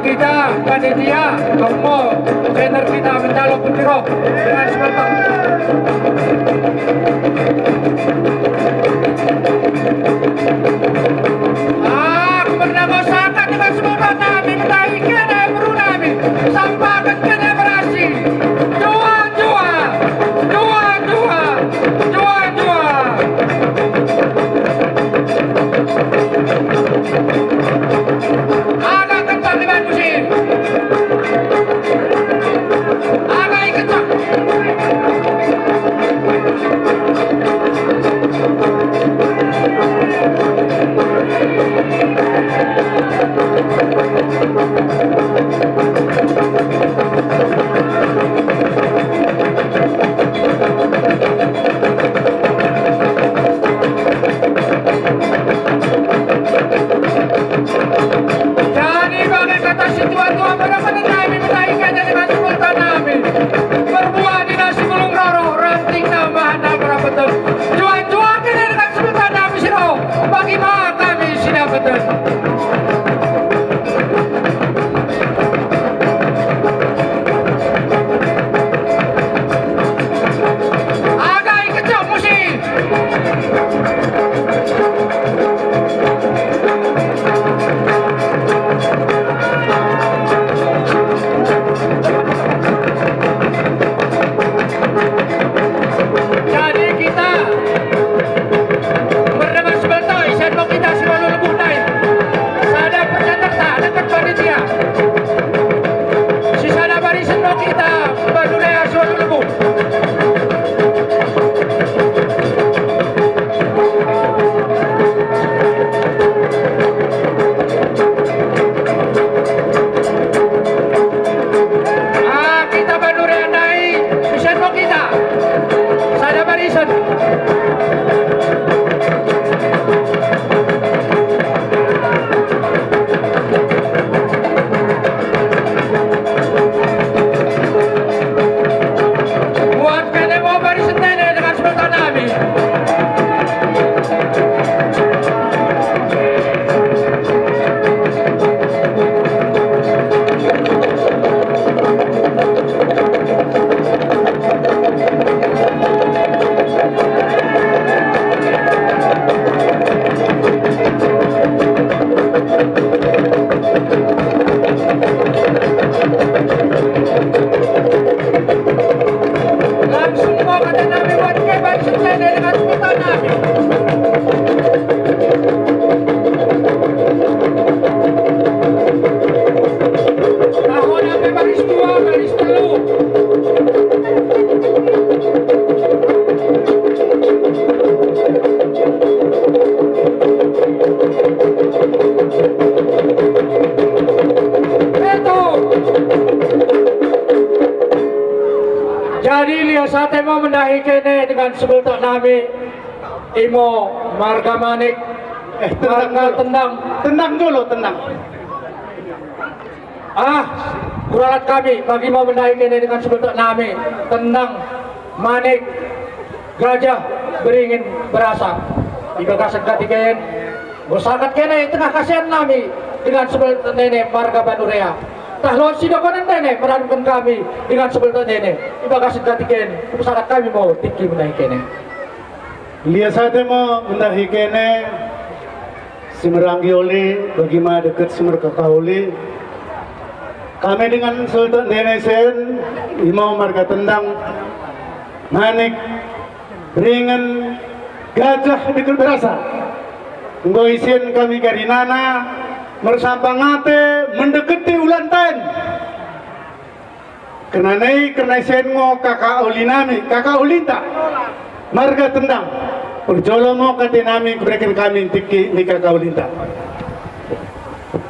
Kita panitia kamu trainer kita mencalon putiro dengan semangat. Aku bernama Saka dengan semangat kami meraih kena buru nami sampaikan kena berasi. Jual. Agak kencang dengan musim. Agak kencang. Jadi bagai kata si tua-tua pada kami menaikkannya dengan sultan nami. Berbuah di nasi gulung roro, ranting nambahan nabra betul. Jual-jual kini dengan sultan nami siro. Bagi kami sudah betul. Agak kencang musik. Jadi kita bernama sebentar isen mau kita selalu lebih naik. Sada percaterta dekat panitia. Sisana barisan mau kita badulea selalu lebih. Kita badulea naik. Isen mau kita. Sada barisan. Buatkan demo barisan nenek dengan sultan nami. Langsung mau kata nami buat ke barisan nenek dengan sultan nami. Tahun nami baris 2, baris 3. Jadi lihat saat mau mendahi kene dengan sebelum nami Imo Marga Manik Marga Tendang dulu tendang. Kuralat kami bagi mau mendahi kene dengan sebelum nami Tendang Manik Gajah Beringin Berasa. Iba kasat katiken bersakat kene tengah kasihan nami dengan sebelum nenek Marga Banurea. Tahlon sidokonan nenek meranukan kami dengan sebelum nenek. Iba kasih katiken, sangat kami mau tiki menaik kene. Lihat saja mau menahi kene Simeranggi oli bagaimana dekat Simer Kakauli. Kami dengan Sultan Nenek Sen Imau Marga Tendang Manik Beringin Gajah Dikul Berasa. Ngoisin kami karinana mersapangate mendekati ulantan. Karena sen ngo kakak ulinami, kakak ulinta Marga Tendang. Perjolo mo kati nami kubrekan kami tiki ni kakak ulinta.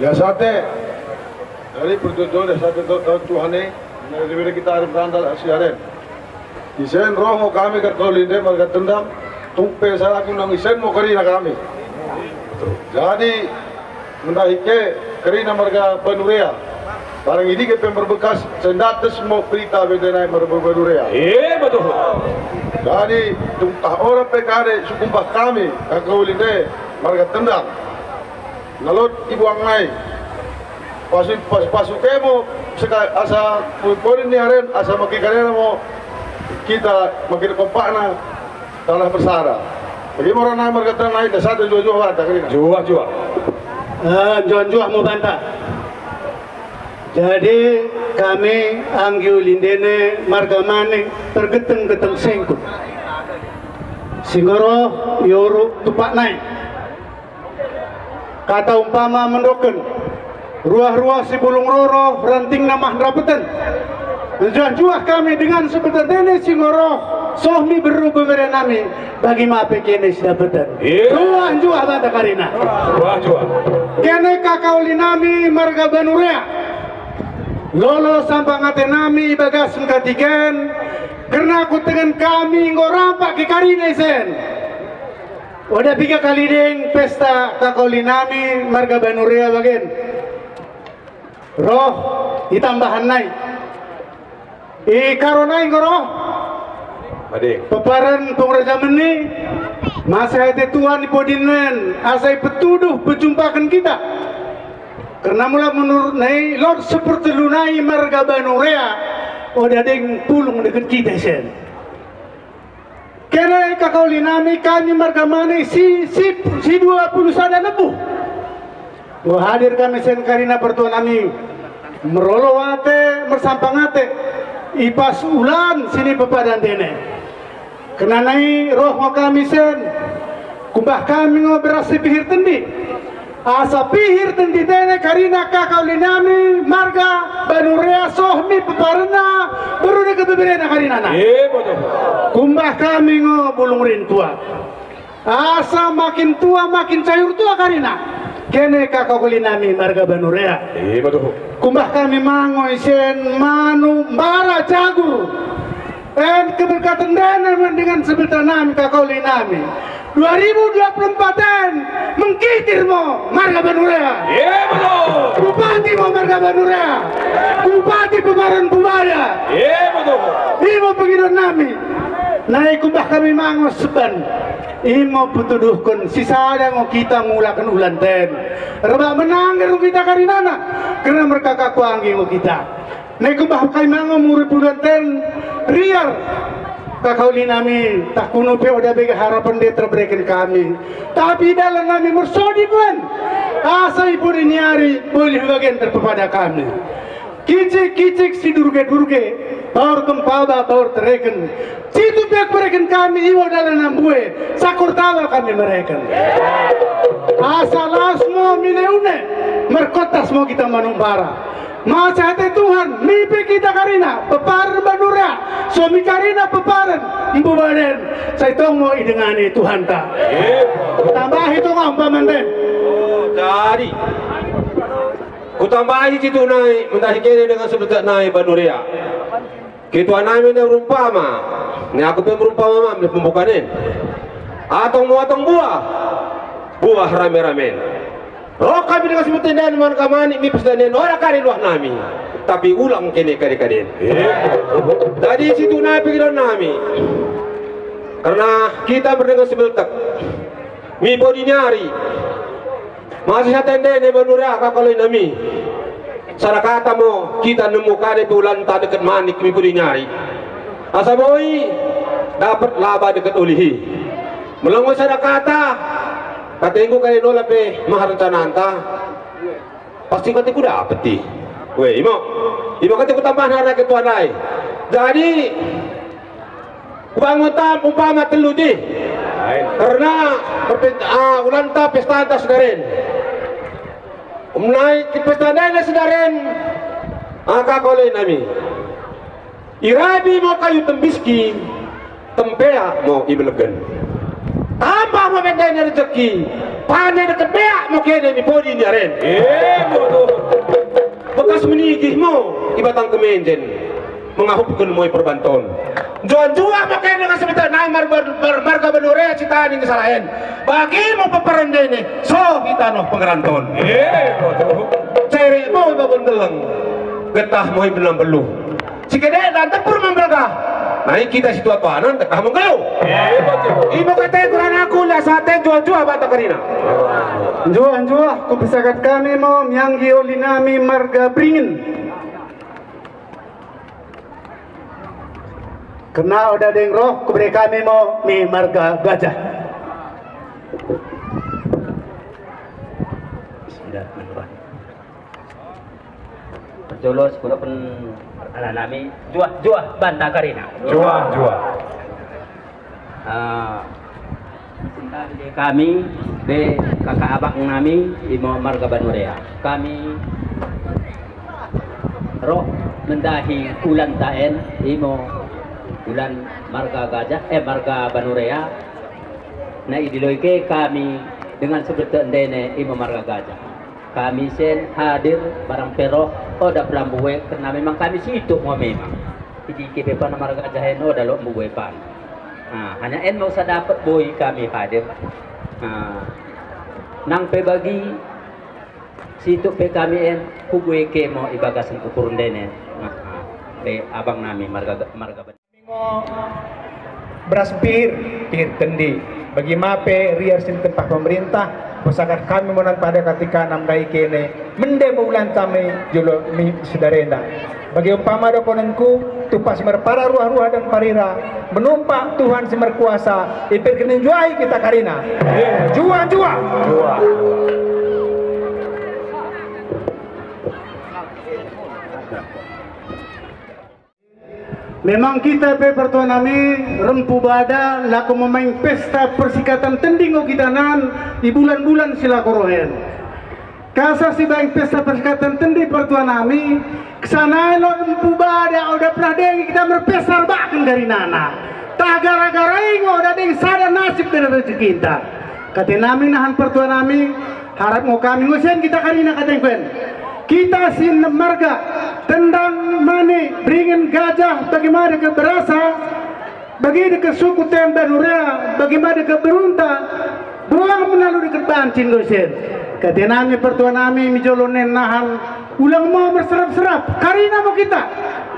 Ya sate dari perjodoh sate tahun Tuhane dari kita harus berandal asiaren. Isen roh mo kami kakak ulinta Marga Tendang. Tumpe salah kunang isen mo karina kami. Jadi mendahike karina Marga Banurea. Barang ini ke pemberbekas sendates mau perita bedenai Marga Banurea. Betul. Jadi tumpah orang PKD sukumpah kami kakak ulinta Marga Tendang. nalot ibuang nai pasuke mo asa pulporin ni haren asa makikarena mo kita makin kompak na tanah bersara bagi orang na margatan nai da satu jua bata kali na Jua. Juan mau bantah. Jadi kami anggiu lindene marga mane tergeteng-geteng sengkut. Singoro yoru tupak naik. Kata umpama mendoken. Ruah-ruah si bulung roro ranting namah rapetan. Juah kami dengan sebenarnya singoro sohmi beru nami bagi mape kene sidapetan. Ruah juah bata karina. Jua. Kene kakauli nami marga banurea. Lolo sampang ate nami bagas katigen karena aku dengan kami ngorampak ke karina sen. Udah 3 kali ding pesta kakauli nami marga banurea bagen. Roh ditambahan naik. Karonai ngoroh. Adik. Peparan pengraja meni masa itu Tuhan ipodinen asai petuduh berjumpakan kita karena mula menurut nai Lord seperti lunai marga banurea udah deng pulung deket kita sen kena kakauli nami kami marga mani si 20 sada nebu gua hadir kami sen karina pertuan nami merolo ate mersampang ate ipas ulan sini pepadan dene kena nai roh mo kami sen kumbah kami ngo berasi pihir tendi asa pihir tendi dene karina kakauli nami marga banurea sohmi peparena baru de kebeberena karina na Betul. kumbah kami ngo bulung rintua asa makin tua makin sayur tua karina kene kakauli nami marga banurea Betul. kumbah kami mangoy sen manu bara jagur dan keberkatan dana dengan sebentar nami kakauli nami 2024 mengkitir mo marga banurea Betul. bupati mo marga banurea bupati pemaran pubaya Betul. imo pengidon nami naik kumbah kami mangos seban imo putuduhkan sisa ada ngo kita mulakan ulan ten reba menang geru kita karinana karena mereka kakuanggi ngo kita naik kumbah kami mango muri ulan ten riar kakauli nami tak kuno pe udah bega harapan dia terberikan kami tapi dalam nami mersodi pun asa ibu nyari boleh bagian terpepada kami kicik si durge baur kempaba baur tereken situ pek mereken kami iwo dalam nambue sakur tawa kami mereken asal asmo mineune merkotas mau kita manumbara masa hati Tuhan mimpi kita karina peparan banura suami karina peparan ibu badan saya tahu mau idengani Tuhan tak tambah itu ngomong manten Jadi ku tambahi situ naik mentahi kene dengan sebetak naik banuria kitu namin na rumpama ni aku pe rumpama mam pembukanin atong buah rame-rame roh kami dengan sebetak dan man kamani mi pesdanen ora kari luah nami tapi ulang kene kade-kaden tadi situ naik pikiran nami karena kita berdengar sebetak mi bodi nyari masih satende ne banuria kakaloi nami sarakata mo kita nemu kade bulan ta deket manik mi bodi nyari asa boy dapat laba deket ulihi melongo sarakata katengku kade nola pe maharencananta pasti katengku dapat ti we imo katengku tambahan harga ketuanai jadi bangun tam umpama telu di karena ulan ta pesta ta sedaren naik ke pesta na sedaren kakolay nami irabi mo kayo tembiski tempea mo ibelegan tambah mo bentay na rezeki panay na tempea mo kaya ni podi ni aren bekas menigih mo ibatang kemenjen mengahupkan mo perbanton juan-juan mo kaya nga sebentar na marga banurea cita ni kesalahan bagi mo paparanda ini so kita no pengeranton cere mo ibabandalang getah mo ibenang belu si kede dan tempur membelga Nah kita situ apaanan tak kamu kalau. Ibu kata kurang aku lah sate jual-jual bata karina. Anjua, kupisakat kami mo miyanggi olinami marga bringin. Karena udah deng roh, kuberi kami mo mi marga gajah. Perjolos kuno pun alalami jua banda karina. Jua. Kami be kakak abang nami imo marga Banurea. Kami roh mendahi ulan taen imo ulan marga gajah marga Banurea. Na idiloike kami dengan sebutan dene imo marga gajah. Kami sen hadir barang pero oda pelambuwe karena memang kami situ mo memang. Jadi kita pa na marga gajah oda lo mbuwe pa. Hanya mau sa dapat boy kami hadir. Nang pe bagi situ pe kami kugue ke mo ibagasan ukurun dene. Be abang nami marga beras pir tendi bagi mape riar sin tempat pemerintah pusaka kami monan pada ketika namdai kene mende bulan kami julo mi sudarenda bagi umpama do konenku tupas merpara ruah-ruah dan parira menumpak Tuhan semer kuasa ipir kenen juai kita karina jua Memang kita pe pertuan nami rempu bada laku memain pesta persikatan tendingo kita nan di bulan-bulan sila korohen. Kasa si baing pesta persikatan tendi pertuan nami kesana lo rempu bada udah pernah dengi kita berpesta bahkan dari nana. Tak gara-gara ingo udah dengi sada nasib dari rezeki kita. Kata nami nahan pertuan nami harap mau kami ngusen kita karina kata kuen. Kita sin marga tendang mani beringin gajah bagaimana ke berasa bagi ke suku Banurea bagaimana ke berunta buang melalui dekat bancin gosen kata nami pertuan nami mijolonen nahan ulang mau berserap-serap karina mau kita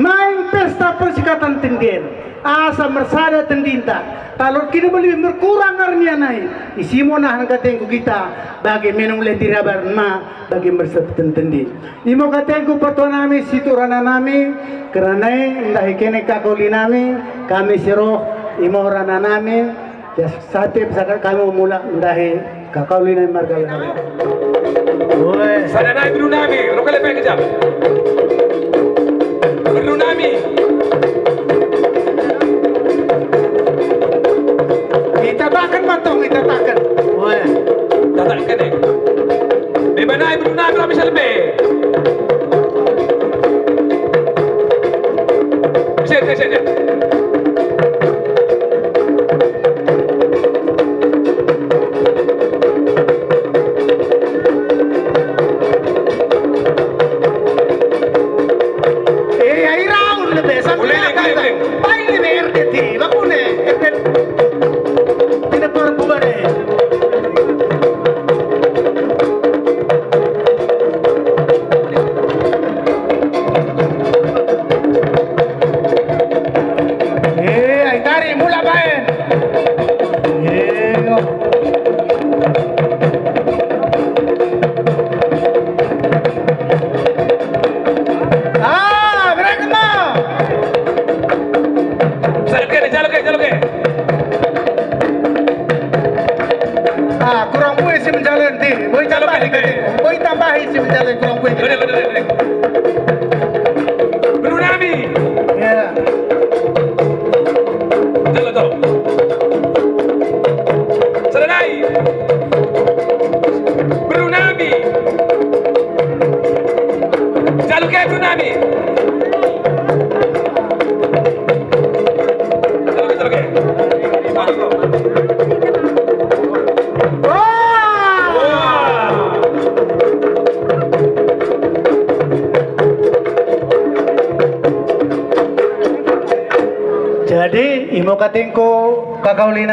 main pesta persikatan tendien asa mersada tendinta kalau kita boleh berkurang arnya naik isi mau nahan katengku kita bagi minum letirabar ma bagi bersatu tendi imo katengku pertuan nami situ rana nami kerana ndahi kene kakoli nami kami siroh imo rana nami ya sate pesaka kami mula ndahi kakoli nami marga nami Sana naik Brunami, rokale pe kejap. Brunami. kita bahkan matong kita takkan Tatak kene. Be banai Brunami rami selbe. Sete. Brunami. ya Jalo. Saranai. Brunami. Jalo ke Brunami. Jalo ke. jadi imo katengku kakaulina